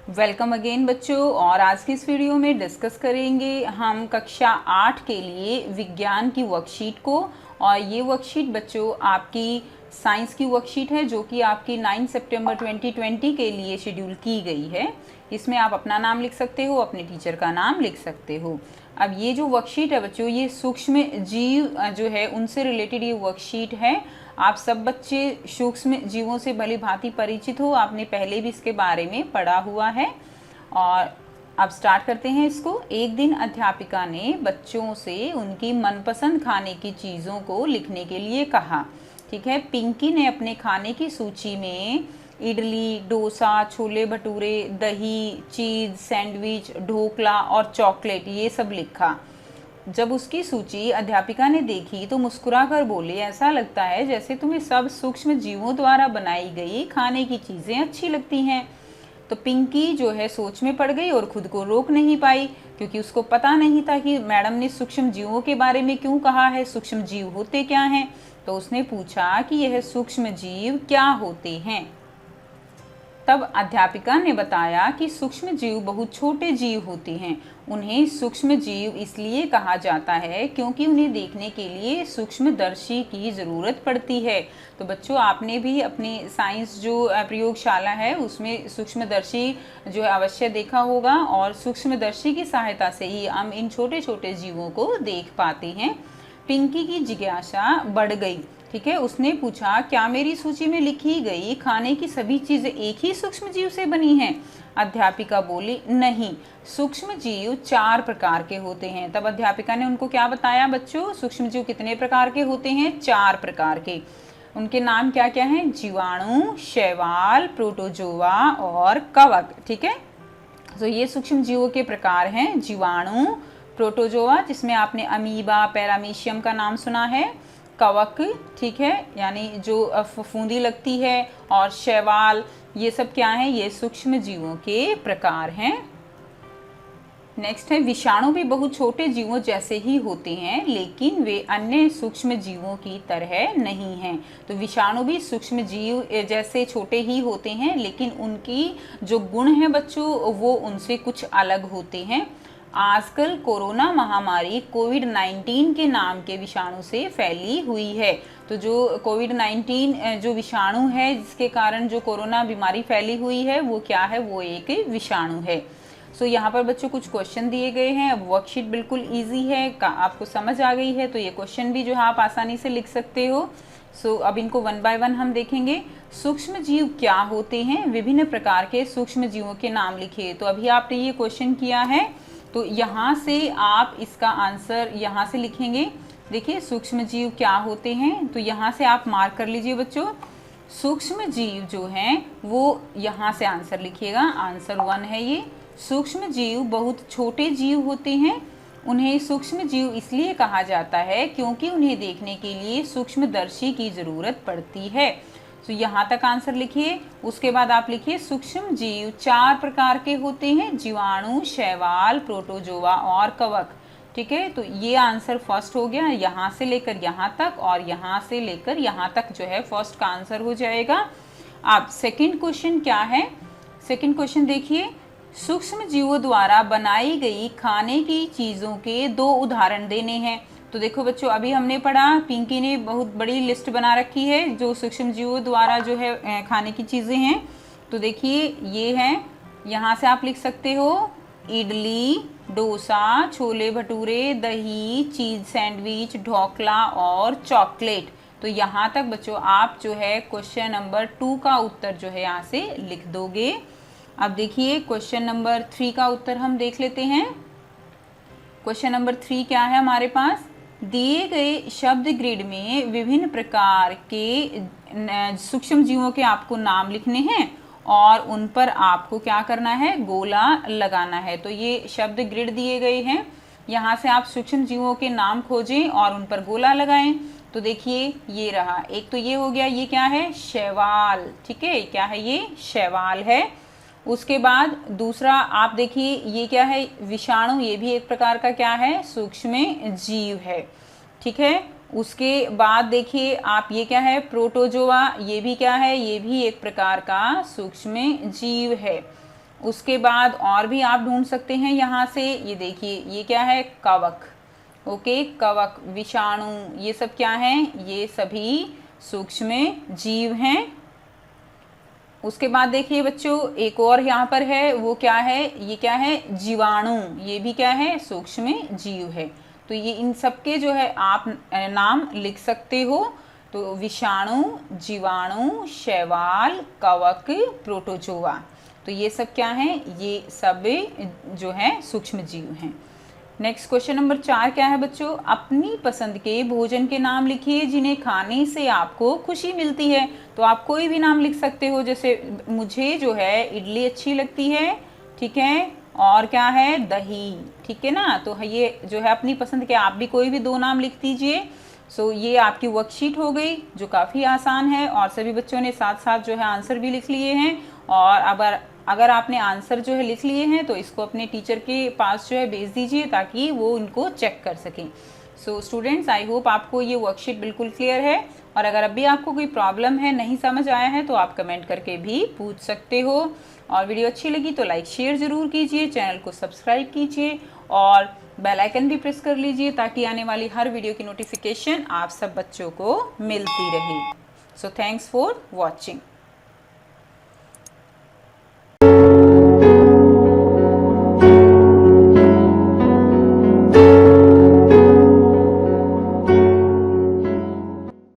Welcome again बच्चों। और आज की इस वीडियो में डिस्कस करेंगे हम कक्षा 8 के लिए विज्ञान की वर्कशीट को। और ये वर्कशीट बच्चों आपकी साइंस की वर्कशीट है जो कि आपकी 9 सितंबर 2020 के लिए शेड्यूल की गई है। इसमें आप अपना नाम लिख सकते हो, अपने टीचर का नाम लिख सकते हो। अब ये जो वर्कशीट है बच्चों, ये सूक्ष्म जीव जो है उनसे रिलेटेड ये वर्कशीट है। आप सब बच्चे सूक्ष्म जीवों से भली भांति परिचित हो, आपने पहले भी इसके बारे में पढ़ा हुआ है। और अब स्टार्ट करते हैं इसको। एक दिन अध्यापिका ने बच्चों से उनकी मनपसंद खाने की चीज़ों को लिखने के लिए कहा। ठीक है, पिंकी ने अपने खाने की सूची में इडली, डोसा, छोले भटूरे, दही, चीज़, सैंडविच, ढोकला और चॉकलेट ये सब लिखा। जब उसकी सूची अध्यापिका ने देखी तो मुस्कुराकर बोली, ऐसा लगता है जैसे तुम्हें सब सूक्ष्म जीवों द्वारा बनाई गई खाने की चीज़ें अच्छी लगती हैं। तो पिंकी जो है सोच में पड़ गई और खुद को रोक नहीं पाई, क्योंकि उसको पता नहीं था कि मैडम ने सूक्ष्म जीवों के बारे में क्यों कहा है, सूक्ष्म जीव होते क्या हैं। तो उसने पूछा कि यह सूक्ष्म जीव क्या होते हैं। तब अध्यापिका ने बताया कि सूक्ष्म जीव बहुत छोटे जीव होते हैं। उन्हें सूक्ष्म जीव इसलिए कहा जाता है क्योंकि उन्हें देखने के लिए सूक्ष्मदर्शी की ज़रूरत पड़ती है। तो बच्चों, आपने भी अपनी साइंस जो प्रयोगशाला है उसमें सूक्ष्मदर्शी जो है अवश्य देखा होगा, और सूक्ष्मदर्शी की सहायता से ही हम इन छोटे छोटे जीवों को देख पाते हैं। पिंकी की जिज्ञासा बढ़ गई। ठीक है, उसने पूछा, क्या मेरी सूची में लिखी गई खाने की सभी चीज़ें एक ही सूक्ष्म जीव से बनी हैं? अध्यापिका बोली, नहीं, सूक्ष्म जीव 4 प्रकार के होते हैं। तब अध्यापिका ने उनको क्या बताया बच्चों, सूक्ष्म जीव कितने प्रकार के होते हैं? 4 प्रकार के। उनके नाम क्या क्या हैं? जीवाणु, शैवाल, प्रोटोजोआ और कवक। ठीक है, तो ये सूक्ष्म जीवों के प्रकार हैं। जीवाणु, प्रोटोजोआ जिसमें आपने अमीबा, पैरामीशियम का नाम सुना है, कवक, ठीक है, यानी जो फफूंदी लगती है, और शैवाल, ये सब क्या है? ये सूक्ष्म जीवों के प्रकार हैं। नेक्स्ट है, विषाणु भी बहुत छोटे जीवों जैसे ही होते हैं, लेकिन वे अन्य सूक्ष्म जीवों की तरह नहीं हैं। तो विषाणु भी सूक्ष्म जीव जैसे छोटे ही होते हैं, लेकिन उनकी जो गुण है बच्चों वो उनसे कुछ अलग होते हैं। आजकल कोरोना महामारी कोविड-19 के नाम के विषाणु से फैली हुई है। तो जो कोविड-19 जो विषाणु है जिसके कारण जो कोरोना बीमारी फैली हुई है वो क्या है? वो एक विषाणु है। सो यहाँ पर बच्चों कुछ क्वेश्चन दिए गए हैं। अब वर्कशीट बिल्कुल इजी है, आपको समझ आ गई है तो ये क्वेश्चन भी जो है आप आसानी से लिख सकते हो। सो अब इनको 1 बाय 1 हम देखेंगे। सूक्ष्म जीव क्या होते हैं? विभिन्न प्रकार के सूक्ष्म जीवों के नाम लिखिए। तो अभी आपने ये क्वेश्चन किया है, तो यहाँ से आप इसका आंसर यहाँ से लिखेंगे। देखिए, सूक्ष्म जीव क्या होते हैं, तो यहाँ से आप मार्क कर लीजिए बच्चों। सूक्ष्म जीव जो हैं वो यहाँ से आंसर लिखिएगा। आंसर 1 है ये। सूक्ष्म जीव बहुत छोटे जीव होते हैं। उन्हें सूक्ष्म जीव इसलिए कहा जाता है क्योंकि उन्हें देखने के लिए सूक्ष्मदर्शी की ज़रूरत पड़ती है। तो यहाँ तक आंसर लिखिए। उसके बाद आप लिखिए, सूक्ष्म जीव 4 प्रकार के होते हैं, जीवाणु, शैवाल, प्रोटोजोआ और कवक। ठीक है, तो ये आंसर फर्स्ट हो गया। यहाँ से लेकर यहाँ तक और यहाँ से लेकर यहाँ तक जो है फर्स्ट का आंसर हो जाएगा। अब सेकंड क्वेश्चन क्या है? सेकंड क्वेश्चन देखिए, सूक्ष्म जीवों द्वारा बनाई गई खाने की चीज़ों के 2 उदाहरण देने हैं। तो देखो बच्चों, अभी हमने पढ़ा, पिंकी ने बहुत बड़ी लिस्ट बना रखी है जो सूक्ष्म जीवों द्वारा जो है खाने की चीज़ें हैं। तो देखिए ये हैं, यहाँ से आप लिख सकते हो इडली, डोसा, छोले भटूरे, दही, चीज़ सैंडविच, ढोकला और चॉकलेट। तो यहाँ तक बच्चों आप जो है क्वेश्चन नंबर 2 का उत्तर जो है यहाँ से लिख दोगे। अब देखिए क्वेश्चन नंबर 3 का उत्तर हम देख लेते हैं। क्वेश्चन नंबर 3 क्या है हमारे पास? दिए गए शब्द ग्रिड में विभिन्न प्रकार के सूक्ष्म जीवों के आपको नाम लिखने हैं और उन पर आपको क्या करना है? गोला लगाना है। तो ये शब्द ग्रिड दिए गए हैं, यहाँ से आप सूक्ष्म जीवों के नाम खोजें और उन पर गोला लगाएं। तो देखिए ये रहा, एक तो ये हो गया, ये क्या है? शैवाल। ठीक है, क्या है ये? शैवाल है। उसके बाद दूसरा आप देखिए ये क्या है? विषाणु। ये भी एक प्रकार का क्या है? सूक्ष्म जीव है। ठीक है, उसके बाद देखिए आप ये क्या है? प्रोटोजोआ। ये भी क्या है? ये भी एक प्रकार का सूक्ष्म जीव है। उसके बाद और भी आप ढूंढ सकते हैं यहाँ से, ये देखिए ये क्या है, कवक। ओके, कवक, विषाणु, ये सब क्या हैं, ये सभी सूक्ष्म जीव हैं। उसके बाद देखिए बच्चों एक और यहाँ पर है, वो क्या है, ये क्या है, जीवाणु, ये भी क्या है, सूक्ष्म जीव है। तो ये इन सब के जो है आप नाम लिख सकते हो। तो विषाणु, जीवाणु, शैवाल, कवक, प्रोटोजोआ, तो ये सब क्या हैं, ये सब जो है सूक्ष्म जीव हैं। नेक्स्ट क्वेश्चन नंबर 4 क्या है बच्चों, अपनी पसंद के भोजन के नाम लिखिए जिन्हें खाने से आपको खुशी मिलती है। तो आप कोई भी नाम लिख सकते हो, जैसे मुझे जो है इडली अच्छी लगती है, ठीक है, और क्या है, दही, ठीक है ना। तो ये जो है अपनी पसंद के, आप भी कोई भी 2 नाम लिख दीजिए। सो ये आपकी वर्कशीट हो गई जो काफ़ी आसान है, और सभी बच्चों ने साथ साथ जो है आंसर भी लिख लिए हैं। और अगर आपने आंसर जो है लिख लिए हैं तो इसको अपने टीचर के पास जो है भेज दीजिए ताकि वो इनको चेक कर सकें। सो स्टूडेंट्स, आई होप आपको ये वर्कशीट बिल्कुल क्लियर है, और अगर अभी आपको कोई प्रॉब्लम है, नहीं समझ आया है, तो आप कमेंट करके भी पूछ सकते हो। और वीडियो अच्छी लगी तो लाइक शेयर ज़रूर कीजिए, चैनल को सब्सक्राइब कीजिए और बेल आइकन भी प्रेस कर लीजिए ताकि आने वाली हर वीडियो की नोटिफिकेशन आप सब बच्चों को मिलती रहे। So thanks for watching.